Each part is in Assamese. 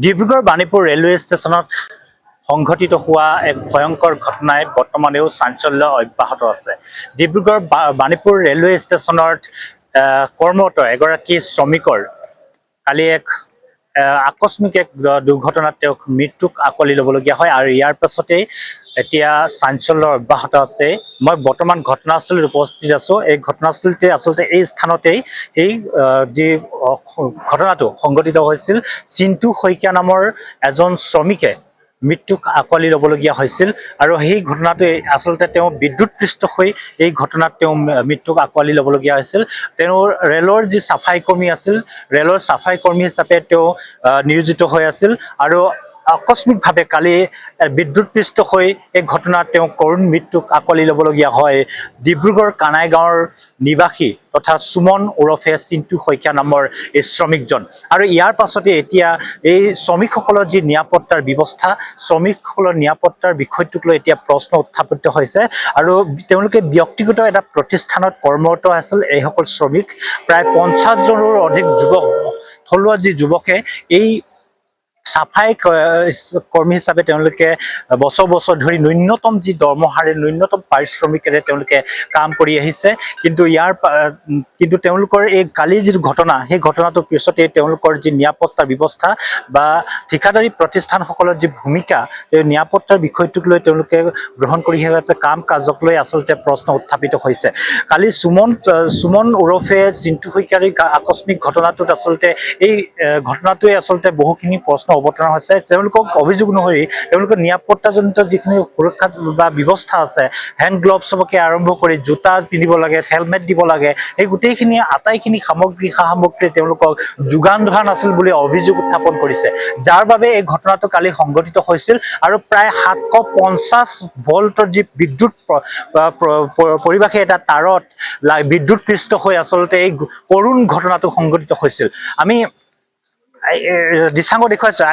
ডিব্ৰুগড় বাণীপুৰ ৰেলৱে ষ্টেচনত সংঘটিত হোৱা এক ভয়ংকৰ ঘটনাই বৰ্তমানেও চাঞ্চল্য অব্যাহত আছে। ডিব্ৰুগড় বাণীপুৰ ৰেলৱে ষ্টেচনত কৰ্মৰত এগৰাকী শ্ৰমিকৰ কালি এক আকস্মিক এক দুৰ্ঘটনাত তেওঁক মৃত্যুক আকোৱালি ল'বলগীয়া হয় আৰু ইয়াৰ পাছতেই এতিয়া চাঞ্চল্য অব্যাহত আছে। মই বৰ্তমান ঘটনাস্থলীত উপস্থিত আছো। এই ঘটনাস্থলীতে আচলতে এই স্থানতেই এই যি ঘটনাটো সংঘটিত হৈছিল, চিন্তু শইকীয়া নামৰ এজন শ্ৰমিকে মৃত্যুক আকোৱালি ল'বলগীয়া হৈছিল আৰু সেই ঘটনাটোৱে আচলতে তেওঁ বিদ্যুৎপৃষ্ট হৈ এই ঘটনাত তেওঁ মৃত্যুক আকোৱালি ল'বলগীয়া হৈছিল। তেওঁ ৰেলৰ যি চাফাই কৰ্মী আছিল, ৰেলৰ চাফাই কৰ্মী হিচাপে তেওঁ নিয়োজিত হৈ আছিল আৰু আকস্মিকভাৱে কালি বিদ্যুৎপৃষ্ট হৈ এই ঘটনাত তেওঁ কৰুণ মৃত্যুক আকোৱালি ল'বলগীয়া হয় ডিব্ৰুগড় কানাই গাঁৱৰ নিবাসী তথা সুমন ওৰফে চিন্তু শইকীয়া নামৰ এই শ্ৰমিকজন। আৰু ইয়াৰ পাছতে এতিয়া এই শ্ৰমিকসকলৰ যি নিৰাপত্তাৰ ব্যৱস্থা, শ্ৰমিকসকলৰ নিৰাপত্তাৰ বিষয়টোক লৈ এতিয়া প্ৰশ্ন উত্থাপিত হৈছে আৰু তেওঁলোকে ব্যক্তিগত এটা প্ৰতিষ্ঠানত কৰ্মৰত আছিল। এইসকল শ্ৰমিক প্ৰায় 50জনৰো অধিক যুৱক, থলুৱা যি যুৱকে এই চাফাই কৰ্মী হিচাপে তেওঁলোকে বছৰ বছৰ ধৰি ন্যূনতম যি দৰমহাৰে, ন্যূনতম পাৰিশ্ৰমিকেৰে তেওঁলোকে কাম কৰি আহিছে। কিন্তু তেওঁলোকৰ এই কালিৰ যিটো ঘটনা, সেই ঘটনাটোৰ পিছতে তেওঁলোকৰ যি নিৰাপত্তা ব্যৱস্থা বা ঠিকাদাৰী প্ৰতিষ্ঠানসকলৰ যি ভূমিকা, এই নিৰাপত্তাৰ বিষয়টোক লৈ তেওঁলোকে গ্ৰহণ কৰি আহিছে কাম কাজক লৈ আচলতে প্ৰশ্ন উত্থাপিত হৈছে। কালি সুমন ওৰফে চিন্তু শইকীয়াৰ আকস্মিক ঘটনাটোত আচলতে এই ঘটনাটোৱে আচলতে বহুখিনি প্ৰশ্ন অৱতাৰণা হৈছে। তেওঁলোকক অভিযোগ অনুসৰি তেওঁলোকৰ নিৰাপত্তাজনিত যিখিনি সুৰক্ষা বা ব্যৱস্থা আছে, হেণ্ড গ্লভছকে আৰম্ভ কৰি জোতা পিন্ধিব লাগে, হেলমেট দিব লাগে, এই গোটেইখিনি আটাইখিনি সামগ্ৰী সা সামগ্ৰী তেওঁলোকক যোগান ধৰা নাছিল বুলি অভিযোগ উত্থাপন কৰিছে, যাৰ বাবে এই ঘটনাটো কালি সংঘটিত হৈছিল আৰু প্ৰায় 750 ভল্টৰ যি বিদ্যুৎ পৰিবাহী এটা তাঁৰত বিদ্যুৎপৃষ্ট হৈ আচলতে এই কৰুণ ঘটনাটো সংঘটিত হৈছিল। আমি দৃশ্যাংগ দেখুৱাইছো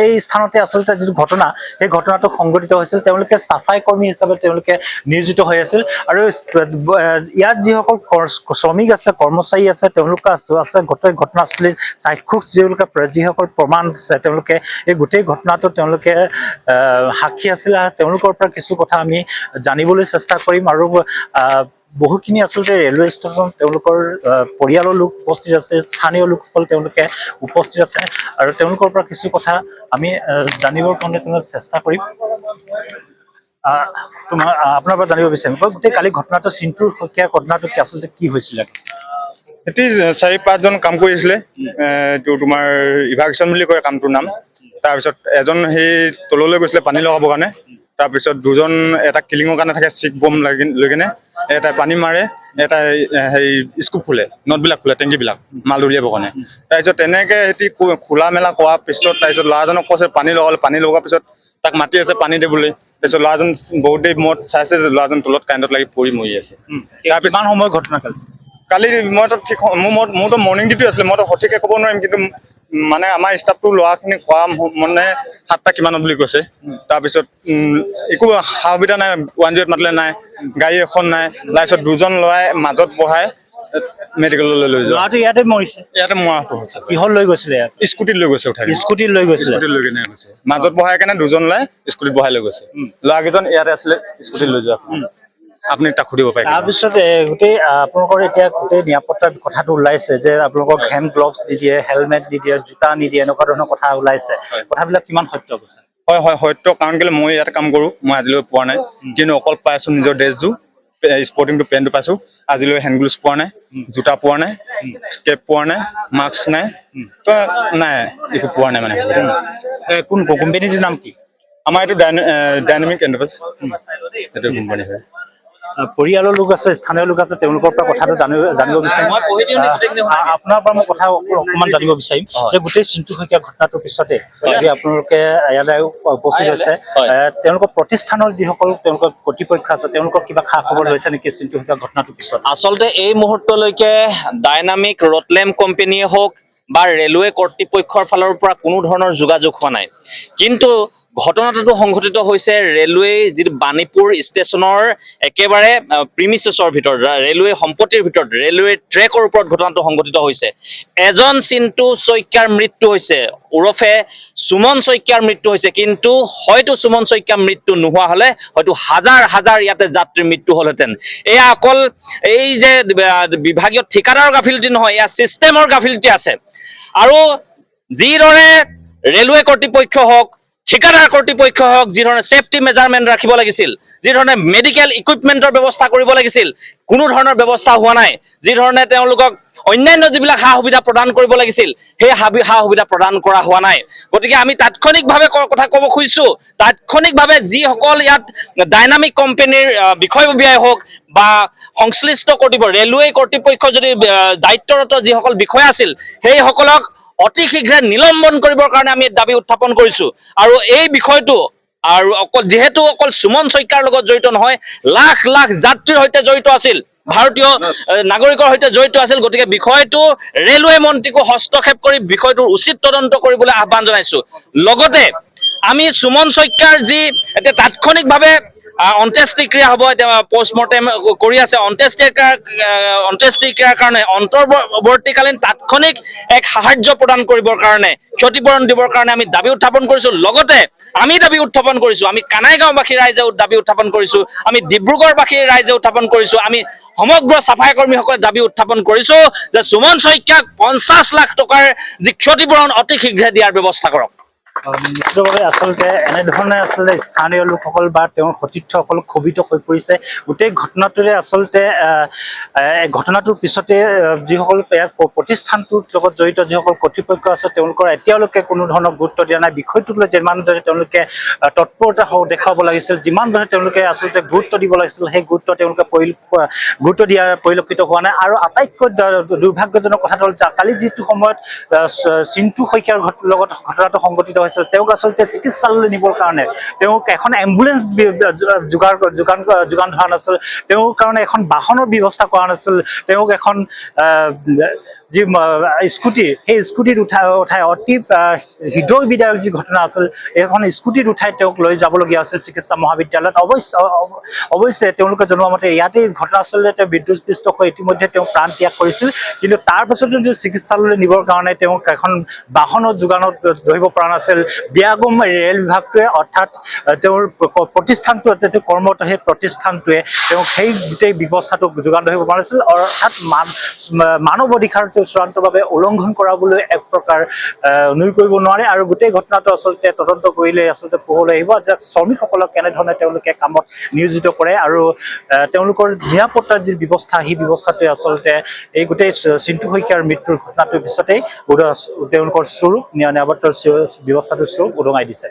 এই স্থানতে আচলতে যিটো ঘটনা, সেই ঘটনাটো সংঘটিত হৈছিল। তেওঁলোকে চাফাই কৰ্মী হিচাপে তেওঁলোকে নিয়োজিত হৈ আছিল আৰু ইয়াত যিসকল শ্ৰমিক আছে, কৰ্মচাৰী আছে, তেওঁলোকে আছে গোটেই ঘটনাস্থলীত চাক্ষুষ যিসকল প্ৰমাণ আছে, তেওঁলোকে এই গোটেই ঘটনাটো তেওঁলোকে সাক্ষী আছিল আৰু তেওঁলোকৰ পৰা কিছু কথা আমি জানিবলৈ চেষ্টা কৰিম আৰু বহুখিনি আচলতে ৰেলৱে ষ্টেচন তেওঁলোকৰ পৰিয়ালৰ লোক উপস্থিত আছে, স্থানীয় লোকসকল তেওঁলোকে উপস্থিত আছে আৰু তেওঁলোকৰ পৰা কিছু কথা আমি জানিবৰ কাৰণে চেষ্টা কৰিম। আপোনাৰ পৰা জানিব বিচাৰিম, গোটেই কালি ঘটনাটো, চিন্তু শইকীয়াৰ ঘটনাটো আচলতে কি হৈছিলে? সিহঁতি 4-5জন কাম কৰি আছিলে, এইটো তোমাৰ ইভাকশ্যন বুলি কয় কামটোৰ নাম। তাৰপিছত এজন সেই তললৈ গৈছিলে পানী লগাবৰ কাৰণে, তাৰপিছত দুজন এটা কিলিঙৰ কাৰণে থাকে, চিক বম লৈ কিনে এটা পানী মাৰে, এটা হেৰি স্কুপ খোলে, নটবিলাক খোলে, টেংকিবিলাক মাল উলিয়াবৰ কাৰণে। তাৰপিছত তেনেকৈ সিহঁতি খোলা মেলা কৰাৰ পিছত তাৰপিছত ল'ৰাজনক কৈছে পানী লগালে, পানী লগোৱাৰ পিছত তাক মাতি আছে পানী দিবলৈ। তাৰপিছত ল'ৰাজন বহুত দেৰি মূৰত চাইছে যে ল'ৰাজন তলত কাৰেণ্টত লাগি পৰি মৰি আছে। কিমান সময় ঘটনা কালি মইতো ঠিক মোৰতো মৰ্ণিং ডিউটি আছিলে, মইতো সঠিককৈ ক'ব নোৱাৰিম, কিন্তু মানে আমাৰ ষ্টাফটো ল'ৰাখিনি কোৱা মানে 7টা কিমানত বুলি কৈছে। তাৰপিছত একো সা সুবিধা নাই, 108 মাতিলে নাই, গাড়ী এখন নাই। তাৰপিছত দুজন ল'ৰাই মাজত বহাই মেডিকেললৈ লৈ যোৱা। ইয়াতে মৰিছে? ইয়াতে মৰাটো হৈছে। কিহত লৈ গৈছিলে? স্কুটিত লৈ গৈছে, উঠাই স্কুটিত লৈ গৈছিলে, স্কুটিত লৈ কিনে গৈছে। মাজত বহাই কেনে দুজন ল'ৰাই স্কুটিত বহাই লৈ গৈছে। ল'ৰাকেইজন ইয়াতে আছিলে স্কুটিত লৈ যোৱা। আপুনি তাক সুধিব পাৰে। তাৰপিছত গোটেই আপোনালোকৰ এতিয়া গোটেই নিৰাপত্তাৰ কথাটো ওলাইছে যে আপোনালোকক হেণ্ড গ্লভছ দি দিয়ে, হেলমেট দি দিয়ে, জোতা নিদিয়ে, এনেকুৱা ধৰণৰ কথা ওলাইছে। কথাবিলাক কিমান সত্য? হয় হয় সত্য, কাৰণ কেলৈ মই ইয়াত কাম কৰোঁ, মই আজিলৈ পোৱা নাই। কিন্তু অকল পাইছোঁ নিজৰ ড্ৰেছযোৰ, স্পৰ্টিংটো পেণ্টটো পাইছোঁ, আজিলৈ হেণ্ড গ্লভছ পোৱা নাই, জোতা পোৱা নাই, কেপ পোৱা নাই, মাস্ক নাই, তো নাই, একো পোৱা নাই মানে। কোন কোম্পানীটোৰ নাম কি? আমাৰ এইটো ডাইনামিক এণ্টাৰপ্ৰাইজ, সেইটো কোম্পানী হয়। পৰিয়ালৰ লোক আছে, স্থানীয় লোক আছে, তেওঁলোকৰ পৰা কথাটো জানিব বিচাৰিম। আপোনাৰ পৰা মই কথা অকণমান জানিব বিচাৰিম যে গোটেই চিন্তু শইকীয়া ঘটনাটোৰ পিছতে আপোনালোকে ইয়ালৈ উপস্থিত হৈছে, তেওঁলোকৰ প্ৰতিষ্ঠানৰ যিসকল তেওঁলোকৰ কৰ্তৃপক্ষ আছে, তেওঁলোকৰ কিবা খা খবৰ লৈছে নেকি চিন্তু শইকীয়া ঘটনাটোৰ পিছত? আচলতে এই মুহূৰ্তলৈকে ডাইনামিক ৰটলেম কোম্পানীয়ে হওক বা ৰেলৱে কৰ্তৃপক্ষৰ ফালৰ পৰা কোনো ধৰণৰ যোগাযোগ হোৱা নাই। কিন্তু ঘটনাটো সংঘটিত হৈছে ৰেলৱে যিটো বাণীপুৰ ষ্টেচনৰ একেবাৰে প্ৰিমিচেছৰ ভিতৰত, ৰেলৱে সম্পত্তিৰ ভিতৰত, ৰেলৱে ট্ৰেকৰ ওপৰত ঘটনাটো সংঘটিত হৈছে। এজন চিন্তু শইকীয়াৰ মৃত্যু হৈছে, ওৰফে সুমন শইকীয়াৰ মৃত্যু হৈছে। কিন্তু হয়তো সুমন শইকীয়াৰ মৃত্যু নোহোৱা হ'লে হয়তো হাজাৰ হাজাৰ ইয়াতে যাত্ৰীৰ মৃত্যু হ'লহেঁতেন। এয়া অকল এই যে বিভাগীয় ঠিকাদাৰৰ গাফিলতি নহয়, এয়া ছিষ্টেমৰ গাফিলতি আছে। আৰু যিদৰে ৰেলৱে কৰ্তৃপক্ষ হওক, ঠিকাদাৰ কৰ্তৃপক্ষ হওক, যিধৰণে ছেফটি মেজাৰমেণ্ট ৰাখিব লাগিছিল, যিধৰণে মেডিকেল ইকুইপমেণ্টৰ ব্যৱস্থা কৰিব লাগিছিল, কোনো ধৰণৰ ব্যৱস্থা হোৱা নাই। যিধৰণে তেওঁলোকক অন্যান্য যিবিলাক সা সুবিধা প্ৰদান কৰিব লাগিছিল, সেই সা সুবিধা প্ৰদান কৰা হোৱা নাই। গতিকে আমি তাৎক্ষণিকভাৱে কথা ক'ব খুজিছো, তাৎক্ষণিকভাৱে যিসকল ইয়াত ডাইনামিক কোম্পানীৰ বিষয়ববীয়াই হওক বা সংশ্লিষ্ট ৰেলৱে কৰ্তৃপক্ষ যদি দায়িত্বৰত যিসকল বিষয়া আছিল, সেইসকলক অতি শীঘ্ৰে নিলম্বন কৰিবৰ কাৰণে আমি দাবী উত্থাপন কৰিছো। আৰু এই বিষয়টো আৰু যিহেতু অকল সুমন শইকীয়াৰ লগত জড়িত নহয়, লাখ লাখ যাত্ৰীৰ সৈতে জড়িত আছিল, ভাৰতীয় নাগৰিকৰ সৈতে জড়িত আছিল। গতিকে বিষয়টো ৰেলৱে মন্ত্ৰীকো হস্তক্ষেপ কৰি বিষয়টোৰ উচিত তদন্ত কৰিবলৈ আহ্বান জনাইছো। লগতে আমি সুমন শইকীয়াৰ যি এতিয়া তাৎক্ষণিকভাৱে অন্ত্যেষ্টিক্ৰিয়া হ'ব, এতিয়া পষ্টমৰ্টেম কৰি আছে, অন্ত্যেষ্টিক্ৰিয়াৰ কাৰণে অন্তৰ্বৰ্তীকালীন তাৎক্ষণিক এক সাহায্য প্ৰদান কৰিবৰ কাৰণে, ক্ষতিপূৰণ দিবৰ কাৰণে আমি দাবী উত্থাপন কৰিছো। লগতে আমি দাবী উত্থাপন কৰিছো, আমি কানাইগাঁওবাসী ৰাইজে দাবী উত্থাপন কৰিছো, আমি ডিব্ৰুগড়বাসী ৰাইজে উত্থাপন কৰিছো, আমি সমগ্ৰ চাফাই কৰ্মীসকলে দাবী উত্থাপন কৰিছো যে সুমন শইকীয়াক 50 লাখ টকাৰ যি ক্ষতিপূৰণ অতি শীঘ্ৰে দিয়াৰ ব্যৱস্থা কৰক। নিশ্চিতভাৱে আচলতে এনেধৰণে আচলতে স্থানীয় লোকসকল বা তেওঁৰ সতীৰ্থসকল ক্ষোভিত হৈ পৰিছে। গোটেই ঘটনাটোৰে আচলতে ঘটনাটোৰ পিছতে যিসকল প্ৰতিষ্ঠানটোৰ লগত জড়িত যিসকল কৰ্তৃপক্ষ আছে, তেওঁলোকৰ এতিয়ালৈকে কোনো ধৰণৰ গুৰুত্ব দিয়া নাই। বিষয়টোক লৈ যিমান দৰে তেওঁলোকে তৎপৰতা দেখুৱাব লাগিছিল, যিমান দৰে তেওঁলোকে আচলতে গুৰুত্ব দিব লাগিছিল, সেই গুৰুত্ব তেওঁলোকে গুৰুত্ব দিয়াৰ পৰিলক্ষিত হোৱা নাই। আৰু আটাইতকৈ দুৰ্ভাগ্যজনক কথাটো হ'ল কালি যিটো সময়ত চিন্তু শইকীয়াৰ লগত ঘটনাটো সংঘটিত হৈছিল, তেওঁক আচলতে চিকিৎসালয়লৈ নিবৰ কাৰণে তেওঁক এখন এম্বুলেন্স যোগান ধৰা নাছিল, তেওঁৰ কাৰণে এখন বাহনৰ ব্যৱস্থা কৰা নাছিল, তেওঁক এখন যি স্কুটি, সেই স্কুটিত উঠাই অতি হৃদয় বিদায়ক যি ঘটনা আছিল, এইখন স্কুটিত উঠাই তেওঁক লৈ যাবলগীয়া আছিল চিকিৎসা মহাবিদ্যালয়ত। অৱশ্যে তেওঁলোকে জনোৱা মতে ইয়াতে ঘটনাস্থলীতে তেওঁ বিদ্যুৎস্পৃষ্ট হৈ ইতিমধ্যে তেওঁ প্ৰাণ ত্যাগ কৰিছিল। কিন্তু তাৰ পাছতো চিকিৎসালয়লৈ নিবৰ কাৰণে তেওঁক এখন বাহনত যোগানত ধৰিব পৰা নাছিল বিয়াগম ৰেল বিভাগটোৱে, অৰ্থাৎ তেওঁৰ প্ৰতিষ্ঠানটোৱে, কৰ্মৰত সেই প্ৰতিষ্ঠানটোৱে তেওঁক সেই গোটেই ব্যৱস্থাটোক যোগান ধৰিব পৰা নাছিল। অৰ্থাৎ মানৱ অধিকাৰ চূড়ান্তভাৱে উলংঘন কৰা বুলি এক প্ৰকাৰ নুই কৰিব নোৱাৰে। আৰু গোটেই ঘটনাটো আচলতে তদন্ত কৰিলে আচলতে পোহৰলৈ আহিব যে শ্ৰমিকসকলক কেনেধৰণে তেওঁলোকে কামত নিয়োজিত কৰে আৰু তেওঁলোকৰ নিৰাপত্তাৰ যি ব্যৱস্থা, সেই ব্যৱস্থাটোৱে আচলতে এই গোটেই চিন্তু শইকীয়াৰ মৃত্যুৰ ঘটনাটোৰ পিছতেই তেওঁলোকৰ স্বৰূপ নিৰাপত্তাৰ ব্যৱস্থাটোৰ স্বৰূপ উদঙাই দিছে।